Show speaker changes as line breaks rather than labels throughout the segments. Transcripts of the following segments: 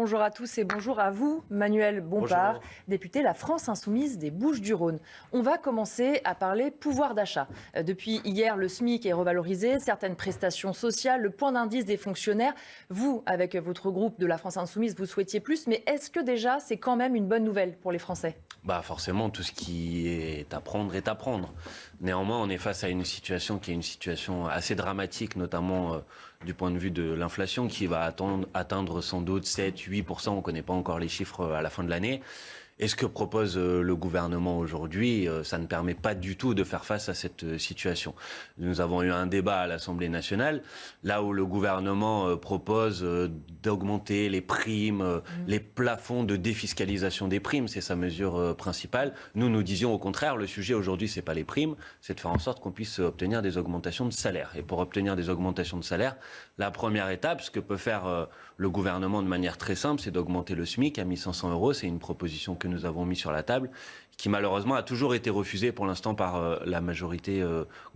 bonjour à tous et bonjour à vous, Manuel Bompard,
Bonjour.
député La France Insoumise des Bouches-du-Rhône. On va commencer à parler pouvoir d'achat. Depuis hier, le SMIC est revalorisé, certaines prestations sociales, le point d'indice des fonctionnaires. Vous, avec votre groupe de La France Insoumise, vous souhaitiez plus, mais est-ce que déjà c'est quand même une bonne nouvelle pour les Français ?
Forcément, tout ce qui est à prendre est à prendre. Néanmoins, on est face à une situation qui est une situation assez dramatique, notamment du point de vue de l'inflation, qui va atteindre sans doute 7-8%. On ne connaît pas encore les chiffres à la fin de l'année. Et ce que propose le gouvernement aujourd'hui, ça ne permet pas du tout de faire face à cette situation. Nous avons eu un débat à l'Assemblée nationale, là où le gouvernement propose d'augmenter les primes, les plafonds de défiscalisation des primes, c'est sa mesure principale. Nous disions au contraire, le sujet aujourd'hui, c'est pas les primes, c'est de faire en sorte qu'on puisse obtenir des augmentations de salaire. Et pour obtenir des augmentations de salaire, la première étape, ce que peut faire le gouvernement de manière très simple, c'est d'augmenter le SMIC à 1 500 €. C'est une proposition que nous avons mise sur la table, qui malheureusement a toujours été refusée pour l'instant par la majorité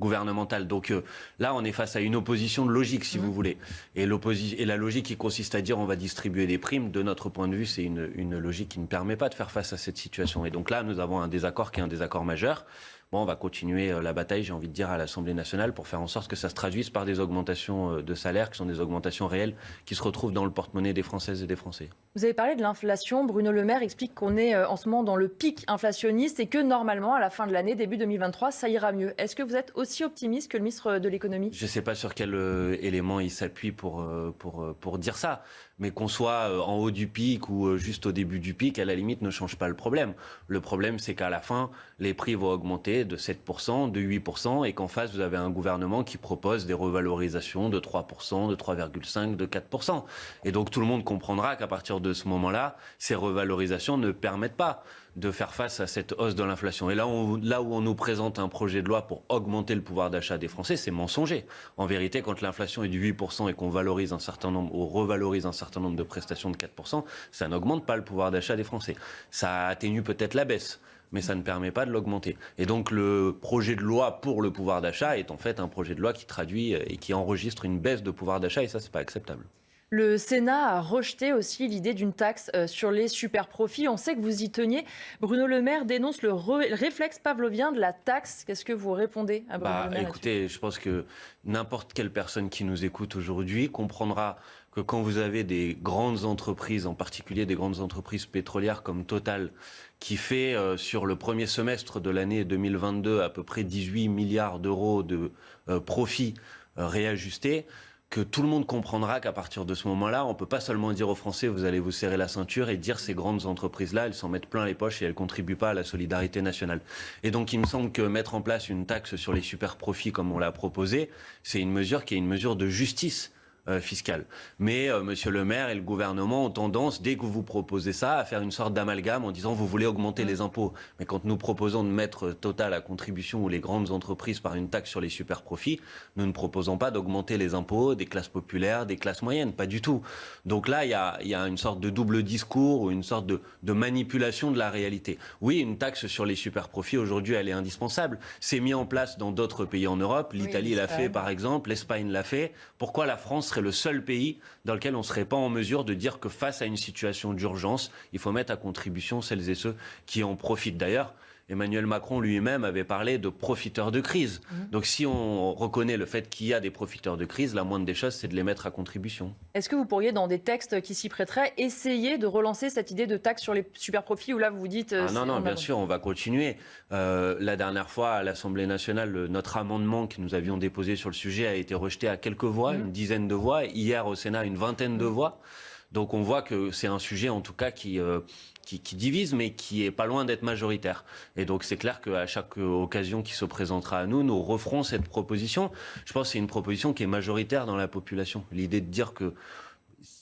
gouvernementale. Donc là, on est face à une opposition de logique, si vous voulez. Et la logique qui consiste à dire on va distribuer des primes, de notre point de vue, c'est une logique qui ne permet pas de faire face à cette situation. Et donc là, nous avons un désaccord qui est un désaccord majeur. Bon, on va continuer la bataille, j'ai envie de dire, à l'Assemblée nationale pour faire en sorte que ça se traduise par des augmentations de salaire, qui sont des augmentations réelles, qui se retrouvent dans le porte-monnaie des Françaises et des Français.
Vous avez parlé de l'inflation. Bruno Le Maire explique qu'on est en ce moment dans le pic inflationniste et que normalement, à la fin de l'année, début 2023, ça ira mieux. Est-ce que vous êtes aussi optimiste que le ministre de l'économie ?
Je ne sais pas sur quel élément il s'appuie pour dire ça. Mais qu'on soit en haut du pic ou juste au début du pic, à la limite, ne change pas le problème. Le problème, c'est qu'à la fin, les prix vont augmenter de 7%, de 8%, et qu'en face, vous avez un gouvernement qui propose des revalorisations de 3%, de 3,5%, de 4%. Et donc, tout le monde comprendra qu'à partir de ce moment-là, ces revalorisations ne permettent pas de faire face à cette hausse de l'inflation. Et là où on nous présente un projet de loi pour augmenter le pouvoir d'achat des Français, c'est mensonger. En vérité, quand l'inflation est de 8% et qu'on valorise un certain nombre ou revalorise un certain nombre de prestations de 4%, ça n'augmente pas le pouvoir d'achat des Français. Ça atténue peut-être la baisse, mais ça ne permet pas de l'augmenter. Et donc le projet de loi pour le pouvoir d'achat est en fait un projet de loi qui traduit et qui enregistre une baisse de pouvoir d'achat, et ça, c'est pas acceptable.
Le Sénat a rejeté aussi l'idée d'une taxe sur les superprofits. On sait que vous y teniez. Bruno Le Maire dénonce le réflexe pavlovien de la taxe. Qu'est-ce que vous répondez à Bruno Le Maire ?
Écoutez, je pense que n'importe quelle personne qui nous écoute aujourd'hui comprendra que quand vous avez des grandes entreprises, en particulier des grandes entreprises pétrolières comme Total, qui fait sur le premier semestre de l'année 2022 à peu près 18 milliards d'euros de profits réajustés, que tout le monde comprendra qu'à partir de ce moment-là, on ne peut pas seulement dire aux Français vous allez vous serrer la ceinture et dire ces grandes entreprises-là, elles s'en mettent plein les poches et elles ne contribuent pas à la solidarité nationale. Et donc il me semble que mettre en place une taxe sur les super-profits comme on l'a proposé, c'est une mesure qui est une mesure de justice fiscale. Mais Monsieur le maire et le gouvernement ont tendance, dès que vous proposez ça, à faire une sorte d'amalgame en disant vous voulez augmenter les impôts. Mais quand nous proposons de mettre Total à contribution ou les grandes entreprises par une taxe sur les super-profits, nous ne proposons pas d'augmenter les impôts des classes populaires, des classes moyennes, pas du tout. Donc là, il y a une sorte de double discours ou une sorte de manipulation de la réalité. Oui, une taxe sur les super-profits, aujourd'hui, elle est indispensable. C'est mis en place dans d'autres pays en Europe. L'Italie l'a fait, par exemple. L'Espagne l'a fait. Pourquoi la France serait le seul pays dans lequel on ne serait pas en mesure de dire que face à une situation d'urgence, il faut mettre à contribution celles et ceux qui en profitent. D'ailleurs, Emmanuel Macron lui-même avait parlé de profiteurs de crise. Donc si on reconnaît le fait qu'il y a des profiteurs de crise, la moindre des choses, c'est de les mettre à contribution.
Est-ce que vous pourriez, dans des textes qui s'y prêteraient, essayer de relancer cette idée de taxe sur les superprofits où là vous vous dites...
Non, bien sûr, on va continuer. La dernière fois, à l'Assemblée nationale, notre amendement que nous avions déposé sur le sujet a été rejeté à quelques voix, une dizaine de voix. Hier, au Sénat, une vingtaine de voix. Donc on voit que c'est un sujet, en tout cas, qui divise, mais qui est pas loin d'être majoritaire. Et donc c'est clair qu'à chaque occasion qui se présentera à nous, nous referons cette proposition. Je pense que c'est une proposition qui est majoritaire dans la population. L'idée de dire que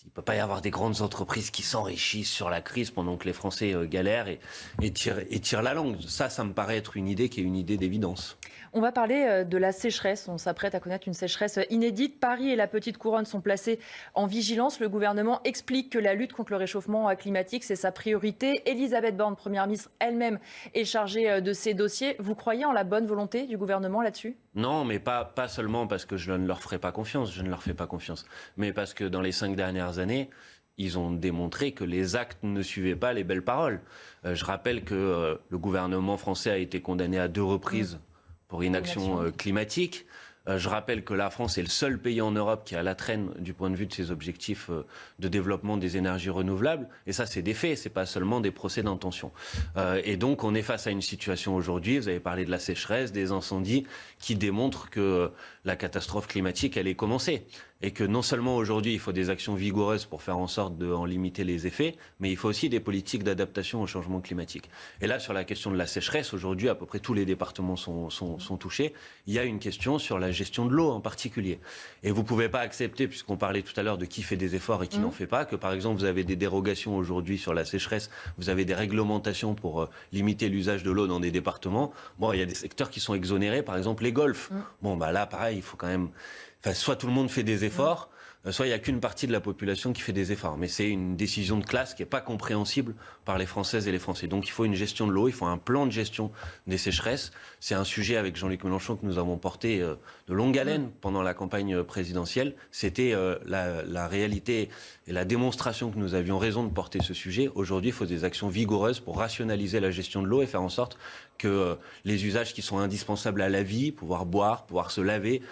il ne peut pas y avoir des grandes entreprises qui s'enrichissent sur la crise pendant que les Français galèrent et tirent la langue. Ça me paraît être une idée qui est une idée d'évidence.
On va parler de la sécheresse. On s'apprête à connaître une sécheresse inédite. Paris et la Petite Couronne sont placés en vigilance. Le gouvernement explique que la lutte contre le réchauffement climatique, c'est sa priorité. Elisabeth Borne, Première ministre, elle-même est chargée de ces dossiers. Vous croyez en la bonne volonté du gouvernement là-dessus ?
Non, mais pas seulement parce que je ne leur ferai pas confiance, mais parce que dans les 5 dernières années, ils ont démontré que les actes ne suivaient pas les belles paroles. Je rappelle que le gouvernement français a été condamné à 2 reprises pour inaction climatique. Je rappelle que la France est le seul pays en Europe qui est à la traîne du point de vue de ses objectifs de développement des énergies renouvelables. Et ça, c'est des faits, c'est pas seulement des procès d'intention. Et donc, on est face à une situation aujourd'hui, vous avez parlé de la sécheresse, des incendies, qui démontrent que la catastrophe climatique, elle est commencée. Et que non seulement aujourd'hui, il faut des actions vigoureuses pour faire en sorte d'en limiter les effets, mais il faut aussi des politiques d'adaptation au changement climatique. Et là, sur la question de la sécheresse, aujourd'hui, à peu près tous les départements sont touchés. Il y a une question sur la gestion de l'eau en particulier. Et vous ne pouvez pas accepter, puisqu'on parlait tout à l'heure de qui fait des efforts et qui n'en fait pas, que par exemple, vous avez des dérogations aujourd'hui sur la sécheresse, vous avez des réglementations pour limiter l'usage de l'eau dans des départements. Bon, il y a des secteurs qui sont exonérés, par exemple les golfs. Bon, bah là, pareil, il faut quand même... Enfin, soit tout le monde fait des efforts, soit il n'y a qu'une partie de la population qui fait des efforts. Mais c'est une décision de classe qui n'est pas compréhensible par les Françaises et les Français. Donc il faut une gestion de l'eau, il faut un plan de gestion des sécheresses. C'est un sujet avec Jean-Luc Mélenchon que nous avons porté de longue haleine pendant la campagne présidentielle. C'était la réalité et la démonstration que nous avions raison de porter ce sujet. Aujourd'hui, il faut des actions vigoureuses pour rationaliser la gestion de l'eau et faire en sorte que les usages qui sont indispensables à la vie, pouvoir boire, pouvoir se laver,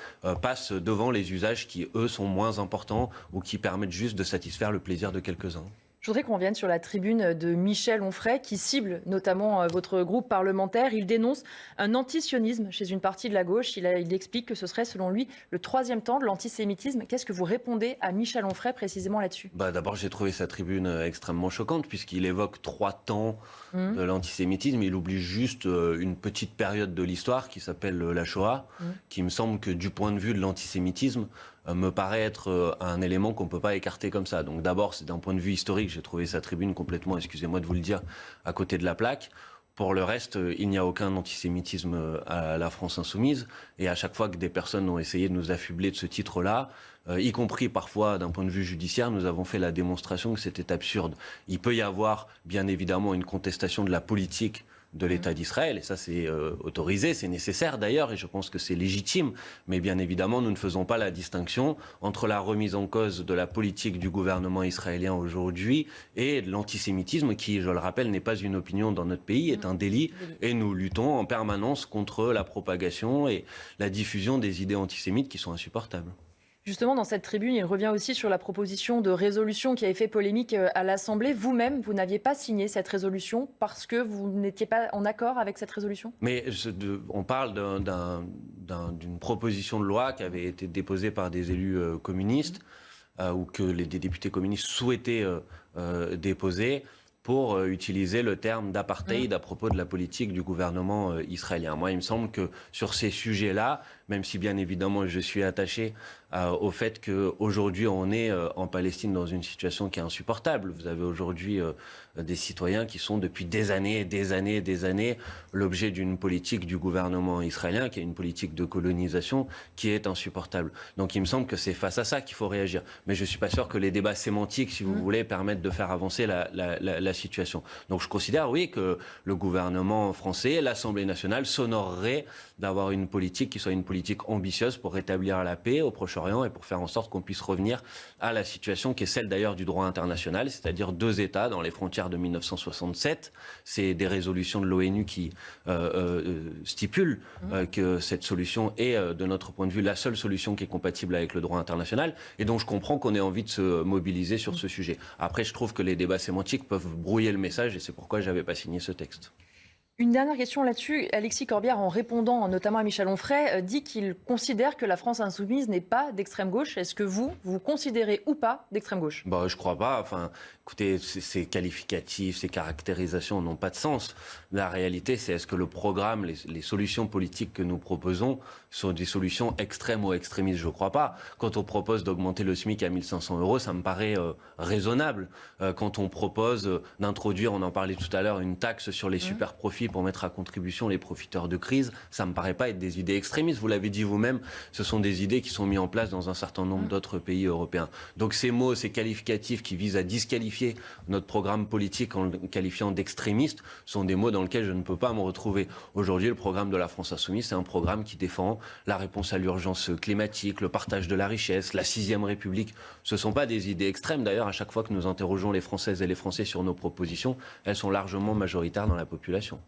passent devant les usages qui, eux, sont moins importants ou qui permettent juste de satisfaire le plaisir de quelques-uns.
Je voudrais qu'on revienne sur la tribune de Michel Onfray qui cible notamment votre groupe parlementaire. Il dénonce un antisionisme chez une partie de la gauche. Il explique que ce serait selon lui le 3e temps de l'antisémitisme. Qu'est-ce que vous répondez à Michel Onfray précisément là-dessus ?
D'abord, j'ai trouvé sa tribune extrêmement choquante puisqu'il évoque 3 temps de l'antisémitisme. Il oublie juste une petite période de l'histoire qui s'appelle la Shoah, qui me semble que du point de vue de l'antisémitisme, me paraît être un élément qu'on ne peut pas écarter comme ça. Donc d'abord, c'est d'un point de vue historique, j'ai trouvé sa tribune complètement, excusez-moi de vous le dire, à côté de la plaque. Pour le reste, il n'y a aucun antisémitisme à la France insoumise. Et à chaque fois que des personnes ont essayé de nous affubler de ce titre-là, y compris parfois d'un point de vue judiciaire, nous avons fait la démonstration que c'était absurde. Il peut y avoir bien évidemment une contestation de la politique de l'État d'Israël, et ça c'est autorisé, c'est nécessaire d'ailleurs, et je pense que c'est légitime, mais bien évidemment nous ne faisons pas la distinction entre la remise en cause de la politique du gouvernement israélien aujourd'hui et de l'antisémitisme qui, je le rappelle, n'est pas une opinion dans notre pays, est un délit, et nous luttons en permanence contre la propagation et la diffusion des idées antisémites qui sont insupportables.
Justement, dans cette tribune, il revient aussi sur la proposition de résolution qui avait fait polémique à l'Assemblée. Vous-même, vous n'aviez pas signé cette résolution parce que vous n'étiez pas en accord avec cette résolution ?
Mais on parle d'une proposition de loi qui avait été déposée par des élus communistes ou que des députés communistes souhaitaient déposer pour utiliser le terme d'apartheid à propos de la politique du gouvernement israélien. Moi, il me semble que sur ces sujets-là, même si bien évidemment je suis attaché au fait qu'aujourd'hui on est en Palestine dans une situation qui est insupportable. Vous avez aujourd'hui des citoyens qui sont depuis des années l'objet d'une politique du gouvernement israélien qui est une politique de colonisation qui est insupportable. Donc il me semble que c'est face à ça qu'il faut réagir. Mais je ne suis pas sûr que les débats sémantiques, si vous voulez, permettent de faire avancer la situation. Donc je considère, oui, que le gouvernement français, l'Assemblée nationale s'honorerait d'avoir une politique qui soit une politique ambitieuse pour rétablir la paix au Proche-Orient et pour faire en sorte qu'on puisse revenir à la situation qui est celle d'ailleurs du droit international, c'est-à-dire 2 États dans les frontières de 1967. C'est des résolutions de l'ONU qui stipulent que cette solution est, de notre point de vue, la seule solution qui est compatible avec le droit international. Et donc je comprends qu'on ait envie de se mobiliser sur ce sujet. Après, je trouve que les débats sémantiques peuvent brouiller le message et c'est pourquoi je n'avais pas signé ce texte.
Une dernière question là-dessus. Alexis Corbière, en répondant notamment à Michel Onfray, dit qu'il considère que la France insoumise n'est pas d'extrême gauche. Est-ce que vous considérez ou pas d'extrême gauche ?
Je crois pas. Enfin, écoutez, ces qualificatifs, ces caractérisations n'ont pas de sens. La réalité, c'est est-ce que le programme, les solutions politiques que nous proposons sont des solutions extrêmes ou extrémistes ? Je ne crois pas. Quand on propose d'augmenter le SMIC à 1 500 €, ça me paraît raisonnable. Quand on propose d'introduire, on en parlait tout à l'heure, une taxe sur les super profits pour mettre à contribution les profiteurs de crise, ça me paraît pas être des idées extrémistes. Vous l'avez dit vous-même, ce sont des idées qui sont mises en place dans un certain nombre d'autres pays européens. Donc ces mots, ces qualificatifs qui visent à disqualifier notre programme politique en le qualifiant d'extrémiste sont des mots dans lesquels je ne peux pas me retrouver. Aujourd'hui, le programme de la France Insoumise, c'est un programme qui défend la réponse à l'urgence climatique, le partage de la richesse, la 6e République. Ce ne sont pas des idées extrêmes. D'ailleurs, à chaque fois que nous interrogeons les Françaises et les Français sur nos propositions, elles sont largement majoritaires dans la population.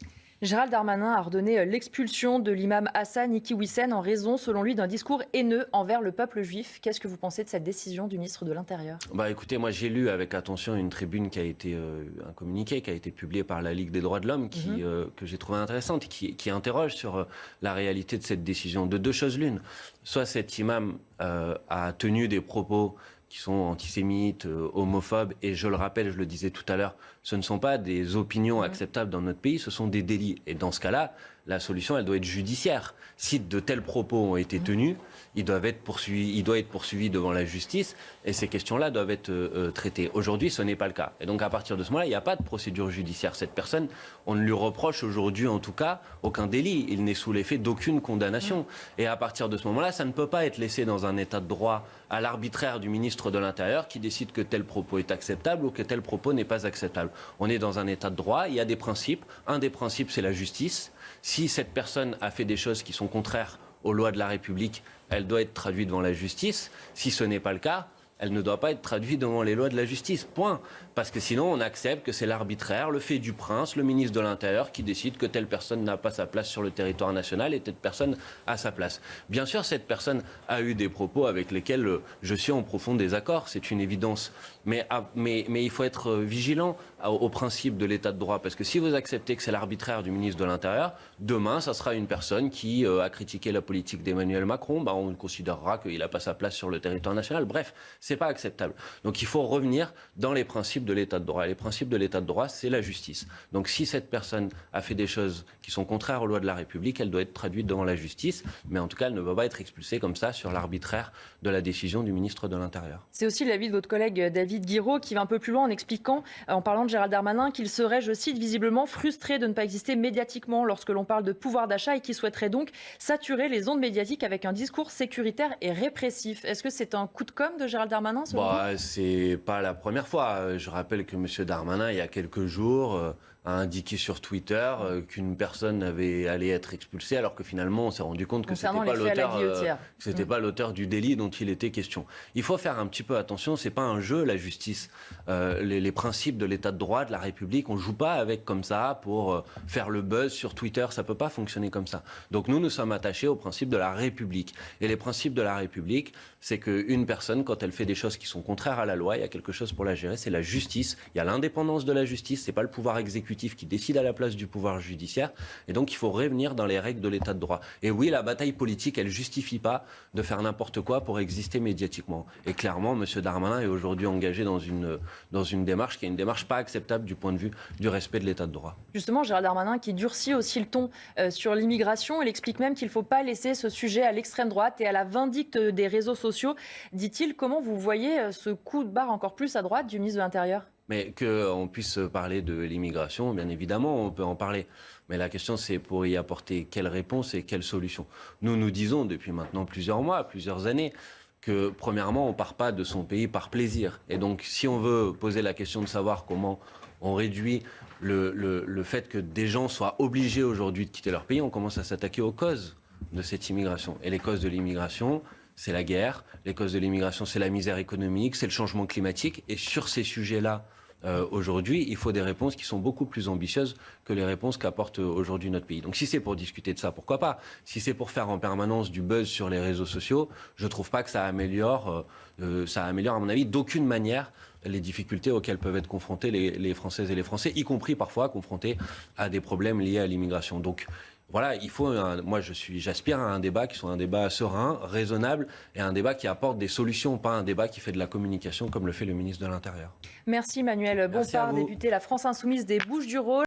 Gérald Darmanin a ordonné l'expulsion de l'imam Hassan Iquioussen en raison, selon lui, d'un discours haineux envers le peuple juif. Qu'est-ce que vous pensez de cette décision du ministre de l'Intérieur ?
Écoutez, moi j'ai lu avec attention une tribune qui a été, un communiqué qui a été publié par la Ligue des droits de l'homme, que j'ai trouvé intéressante, qui interroge sur la réalité de cette décision. De deux choses l'une, soit cet imam a tenu des propos qui sont antisémites, homophobes, et je le rappelle, je le disais tout à l'heure, ce ne sont pas des opinions acceptables dans notre pays, ce sont des délits. Et dans ce cas-là, la solution, elle doit être judiciaire. Si de tels propos ont été tenus, il doit être poursuivi devant la justice, et ces questions-là doivent être traitées. Aujourd'hui, ce n'est pas le cas. Et donc, à partir de ce moment-là, il n'y a pas de procédure judiciaire. Cette personne, on ne lui reproche aujourd'hui, en tout cas, aucun délit. Il n'est sous l'effet d'aucune condamnation. Et à partir de ce moment-là, ça ne peut pas être laissé dans un état de droit à l'arbitraire du ministre de l'Intérieur qui décide que tel propos est acceptable ou que tel propos n'est pas acceptable. On est dans un état de droit, il y a des principes. Un des principes, c'est la justice. Si cette personne a fait des choses qui sont contraires aux lois de la République, elle doit être traduite devant la justice. Si ce n'est pas le cas, elle ne doit pas être traduite devant les lois de la justice. Point. Parce que sinon, on accepte que c'est l'arbitraire, le fait du prince, le ministre de l'Intérieur qui décide que telle personne n'a pas sa place sur le territoire national et telle personne a sa place. Bien sûr, cette personne a eu des propos avec lesquels je suis en profond désaccord, c'est une évidence. Mais il faut être vigilant au principe de l'état de droit. Parce que si vous acceptez que c'est l'arbitraire du ministre de l'Intérieur, demain, ça sera une personne qui a critiqué la politique d'Emmanuel Macron. On considérera qu'il n'a pas sa place sur le territoire national. Bref, c'est pas acceptable. Donc il faut revenir dans les principes de l'état de droit. Et les principes de l'état de droit, c'est la justice. Donc si cette personne a fait des choses qui sont contraires aux lois de la République, elle doit être traduite devant la justice. Mais en tout cas, elle ne peut pas être expulsée comme ça sur l'arbitraire de la décision du ministre de l'Intérieur.
C'est aussi l'avis de votre collègue David Guiraud qui va un peu plus loin en expliquant, en parlant de Gérald Darmanin, qu'il serait, je cite, visiblement frustré de ne pas exister médiatiquement lorsque l'on parle de pouvoir d'achat et qui souhaiterait donc saturer les ondes médiatiques avec un discours sécuritaire et répressif. Est-ce que c'est un coup de com' de Gérald Darmanin selon vous ?
C'est pas la première fois. Je rappelle que M. Darmanin, il y a quelques jours, a indiqué sur Twitter qu'une personne allait être expulsée, alors que finalement, on s'est rendu compte que ce n'était pas l'auteur du délit dont il était question. Il faut faire un petit peu attention, c'est pas un jeu, la justice. Les principes de l'état de droit, de la République, on joue pas avec comme ça pour faire le buzz sur Twitter, ça peut pas fonctionner comme ça. Donc nous sommes attachés aux principes de la République. Et les principes de la République, c'est qu'une personne, quand elle fait des choses qui sont contraires à la loi, il y a quelque chose pour la gérer, c'est la justice. Il y a l'indépendance de la justice, c'est pas le pouvoir exécutif qui décide à la place du pouvoir judiciaire. Et donc, il faut revenir dans les règles de l'état de droit. Et oui, la bataille politique, elle justifie pas de faire n'importe quoi pour exister médiatiquement. Et clairement, M. Darmanin est aujourd'hui engagé dans une démarche qui est une démarche pas acceptable du point de vue du respect de l'état de droit.
Justement, Gérald Darmanin qui durcit aussi le ton sur l'immigration, il explique même qu'il ne faut pas laisser ce sujet à l'extrême droite et à la vindicte des réseaux sociaux. Dit-il, comment vous voyez ce coup de barre encore plus à droite du ministre de l'Intérieur ?
Mais qu'on puisse parler de l'immigration, bien évidemment, on peut en parler. Mais la question, c'est pour y apporter quelle réponse et quelle solution. Nous disons depuis maintenant plusieurs mois, plusieurs années, que premièrement, on ne part pas de son pays par plaisir. Et donc, si on veut poser la question de savoir comment on réduit le fait que des gens soient obligés aujourd'hui de quitter leur pays, on commence à s'attaquer aux causes de cette immigration. Et les causes de l'immigration, c'est la guerre. Les causes de l'immigration, c'est la misère économique, c'est le changement climatique. Et sur ces sujets-là, aujourd'hui, il faut des réponses qui sont beaucoup plus ambitieuses que les réponses qu'apporte aujourd'hui notre pays. Donc si c'est pour discuter de ça, pourquoi pas ? Si c'est pour faire en permanence du buzz sur les réseaux sociaux, je ne trouve pas que ça améliore, à mon avis, d'aucune manière les difficultés auxquelles peuvent être confrontés les Françaises et les Français, y compris parfois confrontés à des problèmes liés à l'immigration. Donc voilà, j'aspire à un débat qui soit un débat serein, raisonnable et un débat qui apporte des solutions, pas un débat qui fait de la communication comme le fait le ministre de l'Intérieur.
Merci Manuel Bompard, député La France Insoumise des Bouches-du-Rhône.